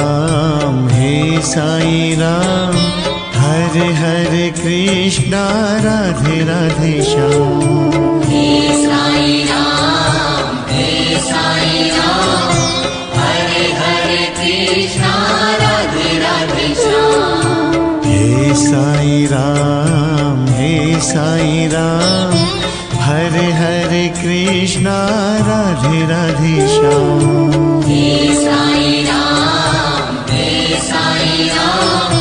राम, हे साईं राम, हरे हरे कृष्णा, राधे राधे श्याम। हे साईं राम, हे साईं राम, हरे हरे कृष्णा, राधे राधे श्याम। हे साईं राम, हे साईं राम, हरे हरे कृष्णा, राधे राधे श्याम। हे साईं राम, हे साईं राम,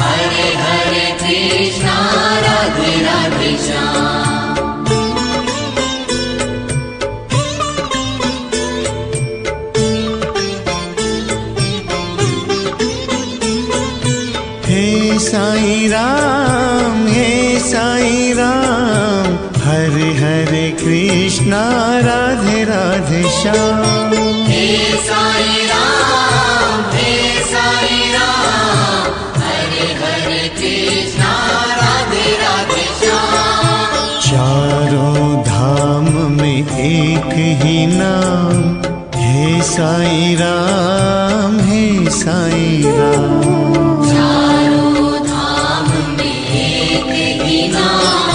हरे हरे कृष्णा, राधे राधे श्याम। हे साईं राम, हे साईं राम, हरे हरे कृष्णा, राधे राधे श्याम। हे साईं राम, हे साईं राम, हरे हरे कृष्णा, राधे राधे श्याम। चारों धाम में एक ही नाम, हे साईं राम, हे साईं राम। चारों धाम में एक ही नाम,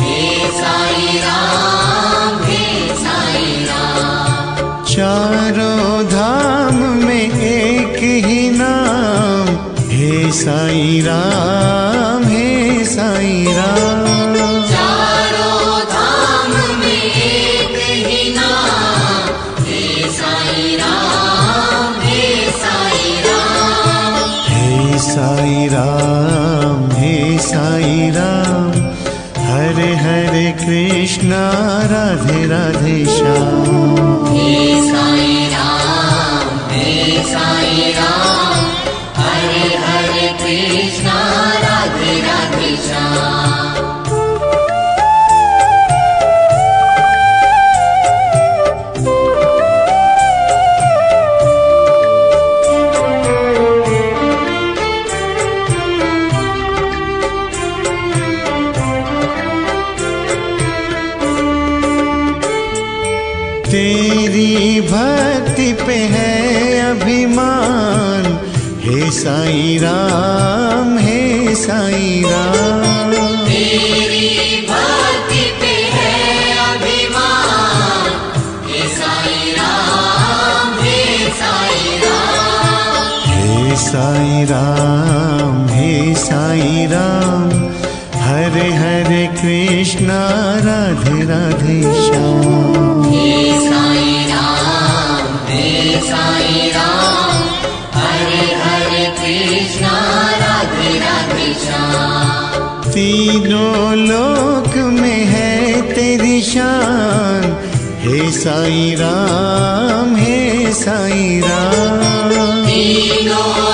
हे साईं राम, हे साईं राम। चारों धाम में एक ही नाम, हे साईं राम, हे साईं राम। चारों धाम में एक ही नाम, हे साईं राम, हे साईं राम। हे साईं राम, हे साईं राम, हरे हरे कृष्णा, राधे राधे श्याम। हे साईं राम, हे साईं राम, हरे हरे कृष्णा, राधे राधे श्याम। तेरी भक्ति पे है अभिमान, हे साईं राम, हे साईं राम। तेरी भक्ति पे है अभिमान, हे साईं राम, हे साईं राम। हे साईं राम, हे साईं राम, हरे हरे कृष्णा, राधे राधे श्याम। हे साईं राम, हे साईं राम, हरे हरे कृष्णा, राधे राधे श्याम। तीनों लोक में है तेरी शान, हे साईं राम, हे साईं राम। तीनों